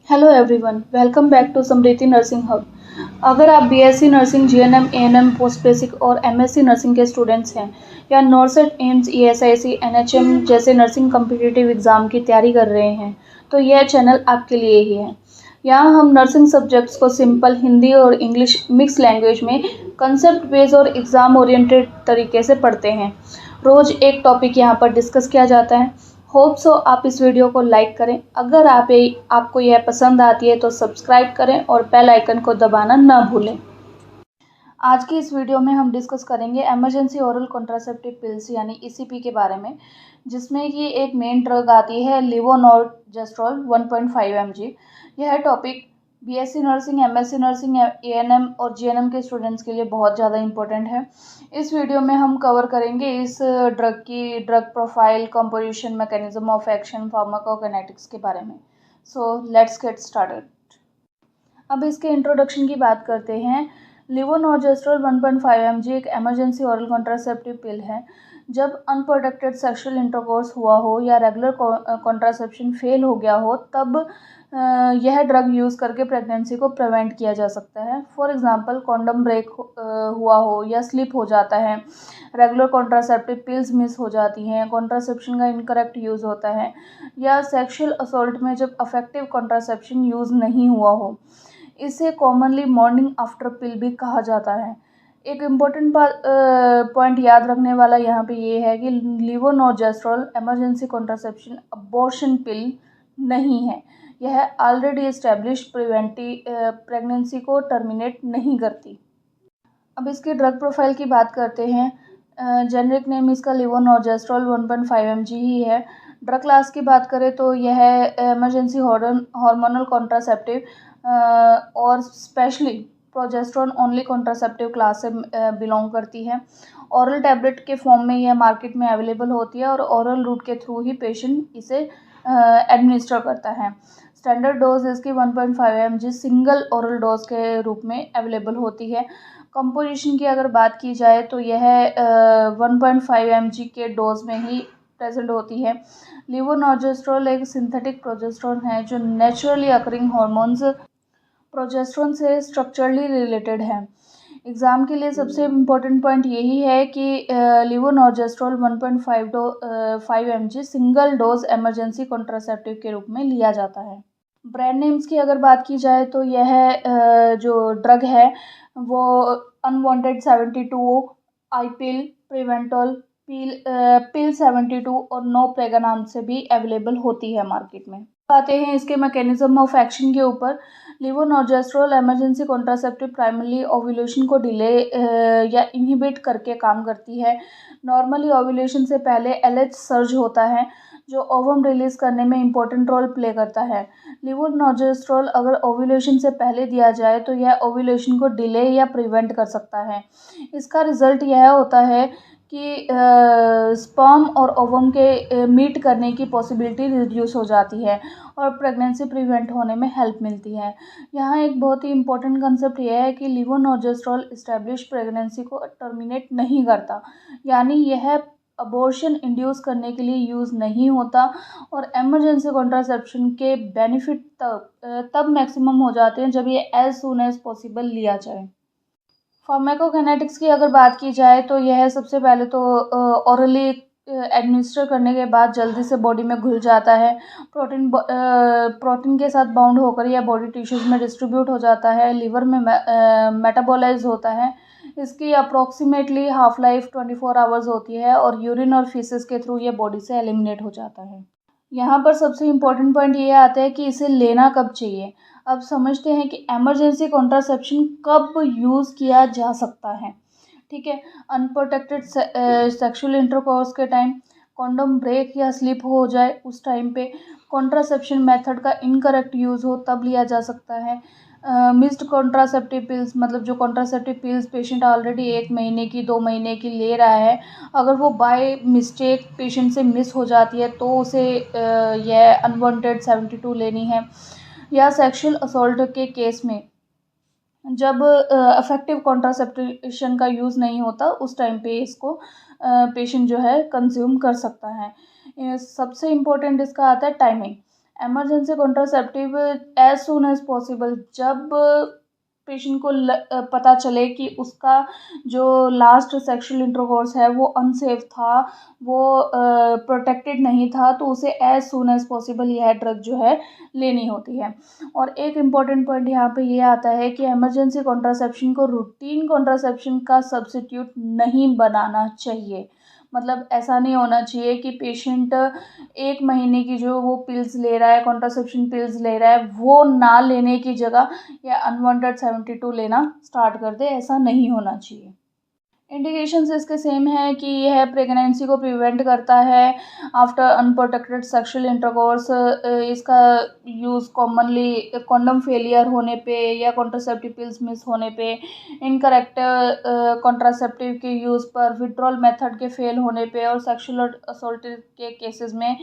Hello everyone, welcome back to Samriddhi nursing hub. अगर आप BSc nursing, GNM, ANM, post basic और MSc nursing के students हैं या नॉर्सेट, एम्स, ईएसआईसी, एनएचएम जैसे नर्सिंग कम्पिटिटिव एग्ज़ाम की तैयारी कर रहे हैं तो यह चैनल आपके लिए ही है। यहाँ हम नर्सिंग सब्जेक्ट्स को सिंपल हिंदी और इंग्लिश मिक्स लैंग्वेज में कंसेप्ट बेस्ड और एग्ज़ाम ओरिएंटेड तरीके से पढ़ते हैं। रोज़ एक टॉपिक यहाँ पर डिस्कस किया जाता है। होप सो आप इस वीडियो को लाइक करें। अगर आपको यह पसंद आती है तो सब्सक्राइब करें और बेल आइकन को दबाना ना भूलें। आज की इस वीडियो में हम डिस्कस करेंगे इमरजेंसी ओरल कॉन्ट्रासेप्टिव पिल्स यानी ईसीपी के बारे में, जिसमें कि एक मेन ड्रग आती है लेवोनॉर्जेस्ट्रोल 1.5 mg। यह topic BSc nursing, MSc nursing, ANM और जीएनएम के स्टूडेंट्स के लिए बहुत ज़्यादा इंपॉर्टेंट है। इस वीडियो में हम कवर करेंगे इस ड्रग की drug profile, composition, mechanism of action, pharmacokinetics के बारे में। So let's get started. अब इसके इंट्रोडक्शन की बात करते हैं। लेवोनॉर्जेस्ट्रोल 1.5 mg एक इमरजेंसी ओरल कॉन्ट्रासेप्टिव पिल है। जब अनप्रोटेक्टेड सेक्सुअल इंटरकोर्स हुआ हो या रेगुलर कॉन्ट्रासेप्शन फेल हो गया हो तब यह ड्रग यूज़ करके प्रेगनेंसी को प्रिवेंट किया जा सकता है। फॉर एग्जांपल, कॉन्डम ब्रेक हुआ हो या स्लिप हो जाता है, रेगुलर कॉन्ट्रासेप्टिव पिल्स मिस हो जाती हैं, कॉन्ट्रासेप्शन का इनकरेक्ट यूज़ होता है, या सेक्सुअल असॉल्ट में जब अफेक्टिव कॉन्ट्रासेप्शन यूज़ नहीं हुआ हो। इसे कॉमनली मॉर्निंग आफ्टर पिल भी कहा जाता है। एक इम्पॉर्टेंट पॉइंट याद रखने वाला यहाँ पे ये है कि लेवोनॉर्जेस्ट्रोल इमरजेंसी कॉन्ट्रासेप्शन अबॉर्शन पिल नहीं है। यह ऑलरेडी एस्टेब्लिश्ड प्रेगनेंसी को टर्मिनेट नहीं करती। अब इसकी ड्रग प्रोफाइल की बात करते हैं। जेनरिक नेम इसका लेवोनॉर्जेस्ट्रोल 1.5 mg ही है। ड्रग क्लास की बात करें तो यह इमरजेंसी हार्मोनल कॉन्ट्रासेप्टिव और specially progesterone only contraceptive class से बिलोंग करती है। ओरल टैबलेट के फॉर्म में यह मार्केट में अवेलेबल होती है और ओरल रूट के थ्रू ही पेशेंट इसे एडमिनिस्टर करता है। स्टैंडर्ड डोज इसकी 1.5 mg सिंगल ओरल डोज के रूप में अवेलेबल होती है। कंपोजिशन की अगर बात की जाए तो यह 1.5 mg के डोज में ही प्रेजेंट होती है। लेवोनॉर्जेस्ट्रोल एक सिंथेटिक प्रोजेस्टेरोन है जो नेचुरली अकरिंग हार्मोन्स प्रोजेस्टेरोन से स्ट्रक्चरली रिलेटेड है। एग्ज़ाम के लिए सबसे इम्पोर्टेंट पॉइंट यही है कि लेवोनॉर्जेस्ट्रोल 1.5 mg single dose emergency contraceptive के रूप में लिया जाता है। ब्रांड नेम्स की अगर बात की जाए तो यह जो ड्रग है वो अनवांटेड 72, आईपिल, प्रिवेंटोल, पिल 72 और नो प्रेगा नाम से भी अवेलेबल होती है मार्केट में। आते हैं इसके मैकेनिज्म ऑफ एक्शन के ऊपर। लेवोनॉर्जेस्ट्रोल इमरजेंसी कॉन्ट्रासेप्टिव प्राइमरली ओव्यूलेशन को डिले या इनहिबिट करके काम करती है। नॉर्मली ओव्यूलेशन से पहले एलएच सर्ज होता है जो ओवम रिलीज करने में इम्पोर्टेंट रोल प्ले करता है। लेवोनॉर्जेस्ट्रोल अगर ओव्यूलेशन से पहले दिया जाए तो यह ओव्यूलेशन को डिले या प्रिवेंट कर सकता है। इसका रिजल्ट यह होता है कि स्पर्म और ओवम के मीट करने की पॉसिबिलिटी रिड्यूस हो जाती है और प्रेगनेंसी प्रिवेंट होने में हेल्प मिलती है। यहाँ एक बहुत ही इम्पोर्टेंट कंसेप्ट यह है कि लेवोनॉर्जेस्ट्रोल इस्टेब्लिश प्रेगनेंसी को टर्मिनेट नहीं करता, यानी यह अबॉर्शन इंड्यूस करने के लिए यूज़ नहीं होता और इमरजेंसी कॉन्ट्रासेप्शन के बेनिफिट तब मैक्सिमम हो जाते हैं जब ये एज सून एज पॉसिबल लिया जाए। फार्माकोकाइनेटिक्स की अगर बात की जाए तो यह सबसे पहले तो ओरली एडमिनिस्टर करने के बाद जल्दी से बॉडी में घुल जाता है। प्रोटीन के साथ बाउंड होकर यह बॉडी टिश्यूज़ में डिस्ट्रीब्यूट हो जाता है, लिवर में मेटाबोलाइज होता है। इसकी अप्रॉक्सीमेटली हाफ लाइफ 24 आवर्स होती है और यूरिन और फीसेस के थ्रू ये बॉडी से एलिमिनेट हो जाता है। यहाँ पर सबसे इम्पोर्टेंट पॉइंट ये आता है कि इसे लेना कब चाहिए। अब समझते हैं कि इमरजेंसी कॉन्ट्रासेप्शन कब यूज़ किया जा सकता है। ठीक है, अनप्रोटेक्टेड सेक्सुअल इंटरकोर्स के टाइम, कॉन्डम ब्रेक या स्लिप हो जाए उस टाइम पे, कॉन्ट्रासेप्शन मेथड का इनकरेक्ट यूज़ हो तब लिया जा सकता है। मिस्ड कॉन्ट्रासेप्टिव पिल्स, मतलब जो कॉन्ट्रासेप्टिव पिल्स पेशेंट ऑलरेडी 1 महीने की, 2 महीने की ले रहा है, अगर वो बाय मिस्टेक पेशेंट से मिस हो जाती है तो उसे यह अनवांटेड 72 लेनी है। या सेक्सुअल असॉल्ट के केस में जब अफेक्टिव कॉन्ट्रासेप्शन का यूज़ नहीं होता उस टाइम पे इसको पेशेंट जो है कंज्यूम कर सकता है। सबसे इम्पोर्टेंट इसका आता है timing. Emergency contraceptive as soon as possible, जब पेशेंट को पता चले कि उसका जो लास्ट सेक्सुअल इंटरकोर्स है वो अनसेफ था, वो प्रोटेक्टेड नहीं था, तो उसे एज सून एज पॉसिबल यह ड्रग जो है लेनी होती है। और एक इम्पॉर्टेंट पॉइंट यहाँ पे ये आता है कि इमरजेंसी कॉन्ट्रासेप्शन को रूटीन कॉन्ट्रासेप्शन का सब्स्टिट्यूट नहीं बनाना चाहिए। मतलब ऐसा नहीं होना चाहिए कि पेशेंट 1 महीने की जो वो पिल्स ले रहा है, कॉन्ट्रासेप्शन पिल्स ले रहा है, वो ना लेने की जगह या अनवांटेड 72 लेना स्टार्ट कर दे, ऐसा नहीं होना चाहिए। इंडिकेशंस इसके सेम है कि यह प्रेगनेंसी को प्रिवेंट करता है आफ्टर अनप्रोटेक्टेड सेक्सुअल इंटरकोर्स। इसका यूज़ कॉमनली कॉन्डम फेलियर होने पे या कॉन्ट्रासेप्टिव पिल्स मिस होने पे, इनकरेक्ट कॉन्ट्रासेप्टिव के यूज़ पर, विड्रॉल मेथड के फेल होने पे और सेक्सुअल असॉल्ट के केसेस में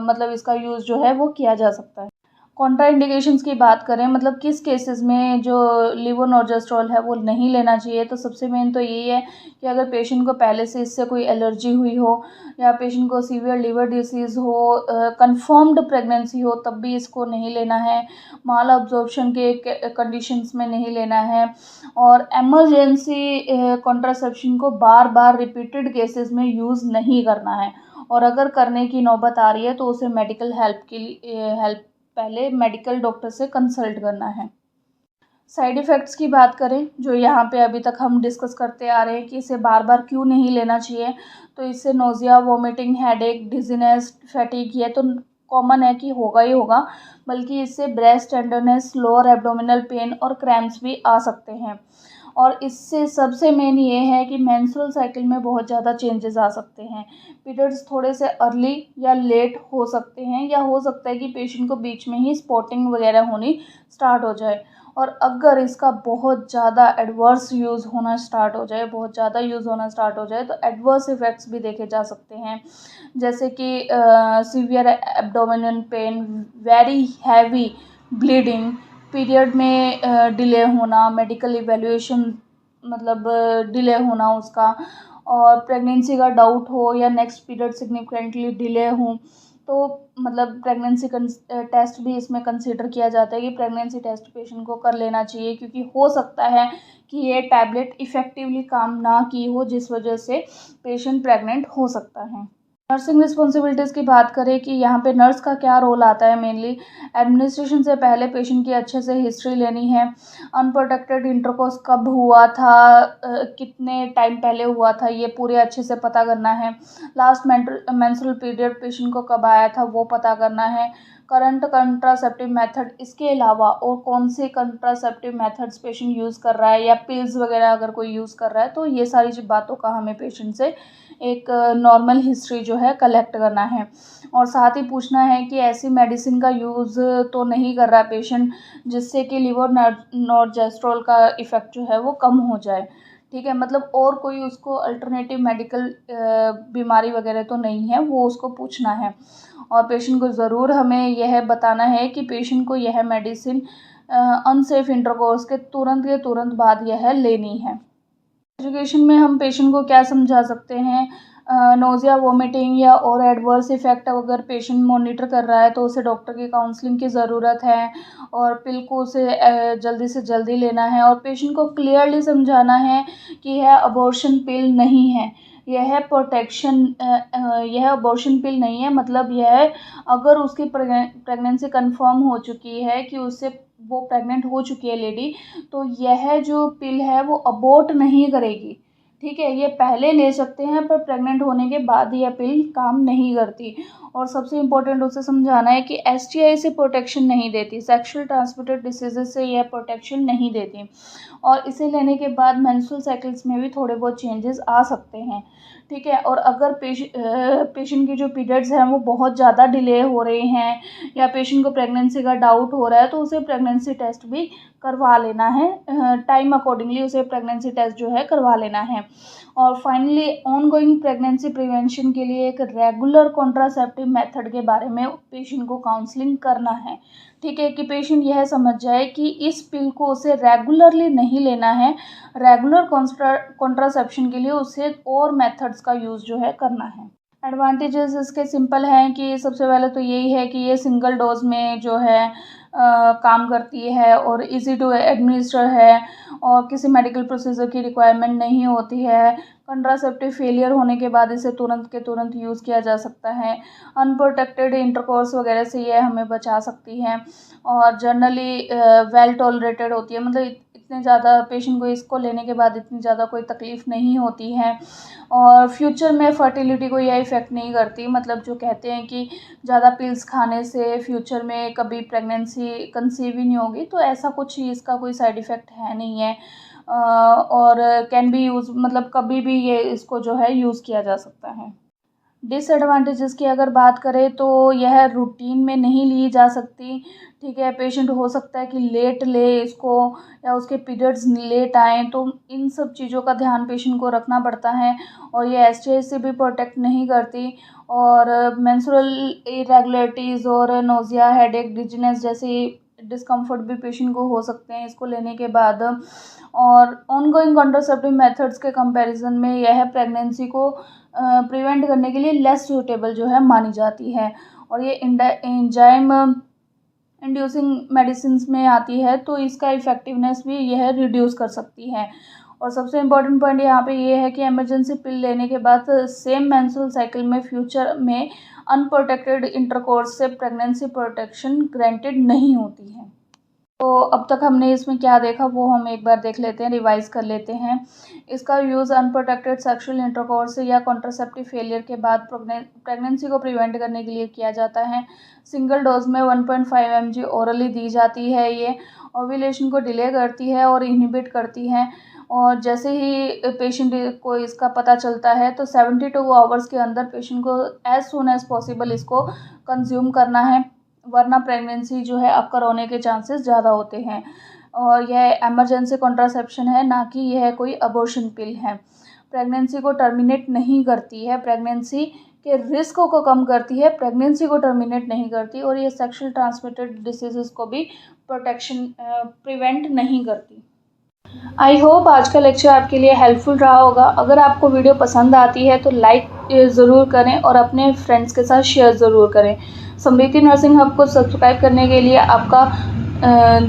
मतलब इसका यूज़ जो है वो किया जा सकता है। कॉन्ट्रा इंडिकेशंस की बात करें, मतलब किस केसेस में जो लेवोनॉर्जेस्ट्रॉल है वो नहीं लेना चाहिए, तो सबसे मेन तो यही है कि अगर पेशेंट को पहले से इससे कोई एलर्जी हुई हो या पेशेंट को सीवियर लिवर डिसीज़ हो, कंफर्म्ड प्रेगनेंसी हो, तब भी इसको नहीं लेना है। माल अब्जॉर्प्शन के कंडीशंस में नहीं लेना है। और इमरजेंसी कॉन्ट्रासेप्शन को बार बार रिपीटेड केसेस में यूज़ नहीं करना है। और अगर करने की नौबत आ रही है तो उसे मेडिकल हेल्प के लिए पहले मेडिकल डॉक्टर से कंसल्ट करना है। साइड इफ़ेक्ट्स की बात करें, जो यहाँ पे अभी तक हम डिस्कस करते आ रहे हैं कि इसे बार बार क्यों नहीं लेना चाहिए, तो इससे nausea, vomiting, headache, dizziness, fatigue, ये तो कॉमन है कि होगा ही होगा, बल्कि इससे breast tenderness, lower abdominal pain और क्रैम्प्स भी आ सकते हैं। और इससे सबसे मेन ये है कि मेंस्ट्रुअल साइकिल में बहुत ज़्यादा चेंजेस आ सकते हैं। पीरियड्स थोड़े से अर्ली या लेट हो सकते हैं, या हो सकता है कि पेशेंट को बीच में ही स्पॉटिंग वगैरह होनी स्टार्ट हो जाए। और अगर इसका बहुत ज़्यादा एडवर्स यूज़ होना स्टार्ट हो जाए, बहुत ज़्यादा यूज़ होना स्टार्ट हो जाए, तो एडवर्स इफ़ेक्ट्स भी देखे जा सकते हैं, जैसे कि severe abdominal pain, very heavy bleeding, period में डिले होना, मेडिकल इवैल्यूएशन मतलब डिले होना उसका, और प्रेगनेंसी का डाउट हो या नेक्स्ट पीरियड सिग्निफिकेंटली डिले हो, तो मतलब प्रेगनेंसी टेस्ट भी इसमें कंसीडर किया जाता है कि प्रेगनेंसी टेस्ट पेशेंट को कर लेना चाहिए, क्योंकि हो सकता है कि ये टैबलेट इफ़ेक्टिवली काम ना की हो, जिस वजह से पेशेंट प्रेग्नेंट हो सकता है। नर्सिंग रिस्पॉन्सिबिलिटीज़ की बात करें कि यहाँ पे नर्स का क्या रोल आता है, मेनली एडमिनिस्ट्रेशन से पहले पेशेंट की अच्छे से हिस्ट्री लेनी है। अनप्रोटेक्टेड इंटरकोर्स कब हुआ था, कितने टाइम पहले हुआ था, ये पूरे अच्छे से पता करना है। लास्ट मेंस्ट्रुअल पीरियड पेशेंट को कब आया था वो पता करना है। करंट कंट्रासेप्टिव मेथड, इसके अलावा और कौन से कंट्रासेप्टिव मेथड्स पेशेंट यूज़ कर रहा है, या पिल्स वगैरह अगर कोई यूज़ कर रहा है, तो ये सारी बातों का हमें पेशेंट से एक नॉर्मल हिस्ट्री जो है कलेक्ट करना है। और साथ ही पूछना है कि ऐसी मेडिसिन का यूज़ तो नहीं कर रहा है पेशेंट जिससे कि लेवोनॉर्जेस्ट्रॉल का इफ़ेक्ट जो है वो कम हो जाए। ठीक है, मतलब और कोई उसको अल्टरनेटिव मेडिकल बीमारी वगैरह तो नहीं है, वो उसको पूछना है। और पेशेंट को ज़रूर हमें यह बताना है कि पेशेंट को यह मेडिसिन अनसेफ इंटरकोर्स के तुरंत बाद यह लेनी है। एजुकेशन में हम पेशेंट को क्या समझा सकते हैं, नोज़िया, वोमिटिंग या और एडवर्स इफ़ेक्ट अगर पेशेंट मॉनिटर कर रहा है तो उसे डॉक्टर की काउंसलिंग की ज़रूरत है, और पिल को उसे जल्दी से जल्दी लेना है, और पेशेंट को क्लियरली समझाना है कि यह अबॉर्शन पिल नहीं है, यह अबॉर्शन पिल नहीं है, मतलब यह अगर उसकी प्रेगनेंसी कंफर्म हो चुकी है कि उससे वो प्रेग्नेंट हो चुकी है लेडी, तो यह जो पिल है वो अबॉर्ट नहीं करेगी। ठीक है, ये पहले ले सकते हैं पर प्रेग्नेंट होने के बाद यह पिल काम नहीं करती। और सबसे इम्पोर्टेंट उसे समझाना है कि एसटीआई से प्रोटेक्शन नहीं देती, सेक्सुअल ट्रांसमिटेड डिसीजेज से यह प्रोटेक्शन नहीं देती, और इसे लेने के बाद मेंस्ट्रुअल साइकिल्स में भी थोड़े बहुत चेंजेस आ सकते हैं। ठीक है, और अगर पेशेंट की जो पीरियड्स हैं वो बहुत ज़्यादा डिले हो रहे हैं, या पेशेंट को प्रेगनेंसी का डाउट हो रहा है, तो उसे प्रेगनेंसी टेस्ट भी करवा लेना है, टाइम अकॉर्डिंगली उसे प्रेगनेंसी टेस्ट जो है करवा लेना है। और फाइनली ऑनगोइंग प्रेगनेंसी प्रिवेंशन के लिए एक रेगुलर कॉन्ट्रासेप्टिव मेथड के बारे में पेशेंट को काउंसलिंग करना है। ठीक है, कि पेशेंट यह समझ जाए कि इस पिल को उसे रेगुलरली नहीं लेना है, रेगुलर कॉन्ट्रासेप्शन के लिए उसे और मेथड्स का यूज़ जो है करना है। एडवांटेजेस इसके सिंपल हैं कि सबसे पहले तो यही है कि ये सिंगल डोज में जो है काम करती है और इजी टू एडमिनिस्टर है और किसी मेडिकल प्रोसीजर की रिक्वायरमेंट नहीं होती है। कंट्रासेप्टिव फेलियर होने के बाद इसे तुरंत के तुरंत यूज़ किया जा सकता है। अनप्रोटेक्टेड इंटरकोर्स वगैरह से ये हमें बचा सकती है और जनरली वेल टॉलरेटेड होती है, मतलब इतने ज़्यादा पेशेंट को इसको लेने के बाद इतनी ज़्यादा कोई तकलीफ़ नहीं होती है और फ्यूचर में फर्टिलिटी को यह इफ़ेक्ट नहीं करती। मतलब जो कहते हैं कि ज़्यादा पिल्स खाने से फ्यूचर में कभी प्रेगनेंसी कंसीव ही नहीं होगी, तो ऐसा कुछ ही इसका कोई साइड इफ़ेक्ट है नहीं है। और कैन बी यूज़, मतलब कभी भी ये इसको जो है यूज़ किया जा सकता है। डिसएडवांटेजेस की अगर बात करें तो यह रूटीन में नहीं ली जा सकती, ठीक है। पेशेंट हो सकता है कि लेट ले इसको या उसके पीरियड्स लेट आएँ, तो इन सब चीज़ों का ध्यान पेशेंट को रखना पड़ता है और ये एसटीआई से भी प्रोटेक्ट नहीं करती और मेंस्ट्रुअल इरेगुलरिटीज़ और नोज़िया, हेडेक, डिजीनेस जैसी डिस्कम्फर्ट भी पेशेंट को हो सकते हैं इसको लेने के बाद। और ऑनगोइंग कॉन्ट्रासेप्टिव मेथड्स के कंपैरिजन में यह प्रेगनेंसी को प्रिवेंट करने के लिए लेस सूटेबल जो है मानी जाती है और ये एंजाइम इंड्यूसिंग मेडिसिन में आती है, तो इसका इफ़ेक्टिवनेस भी यह रिड्यूस कर सकती है। और सबसे इम्पोर्टेंट पॉइंट यहाँ पे ये है कि इमरजेंसी पिल लेने के बाद सेम मेंस्ट्रुअल साइकिल में फ्यूचर में अनप्रोटेक्टेड इंटरकोर्स से प्रेगनेंसी प्रोटेक्शन ग्रांटेड नहीं होती है। तो अब तक हमने इसमें क्या देखा वो हम एक बार देख लेते हैं, रिवाइज कर लेते हैं। इसका यूज़ अनप्रोटेक्टेड सेक्सुअल इंटरकोर्स या कॉन्ट्रासेप्टिव फेलियर के बाद प्रेगनेंसी को प्रिवेंट करने के लिए किया जाता है। सिंगल डोज में 1.5 mg ओरली दी जाती है। ये ओव्यूलेशन को डिले करती है और इनहिबिट करती है और जैसे ही पेशेंट को इसका पता चलता है तो 72 आवर्स के अंदर पेशेंट को एज सून एज पॉसिबल इसको कंज्यूम करना है, वरना प्रेगनेंसी जो है अबकर होने के चांसेस ज़्यादा होते हैं। और यह इमरजेंसी कॉन्ट्रासेप्शन है, ना कि यह कोई अबॉर्शन पिल है। प्रेगनेंसी को टर्मिनेट नहीं करती है, प्रेगनेंसी के रिस्क को कम करती है, प्रेगनेंसी को टर्मिनेट नहीं करती और ये सेक्सुअल ट्रांसमिटेड डिसीज़ को भी प्रिवेंट नहीं करती। आई होप आज का लेक्चर आपके लिए हेल्पफुल रहा होगा। अगर आपको वीडियो पसंद आती है तो लाइक ज़रूर करें और अपने फ्रेंड्स के साथ शेयर ज़रूर करें। समृद्धि नर्सिंग हब को सब्सक्राइब करने के लिए आपका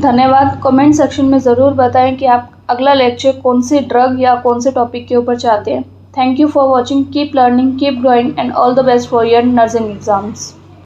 धन्यवाद। कमेंट सेक्शन में ज़रूर बताएं कि आप अगला लेक्चर कौन सी ड्रग या कौन से टॉपिक के ऊपर चाहते हैं। Thank you for watching. Keep learning, keep growing and all the best for your nursing exams.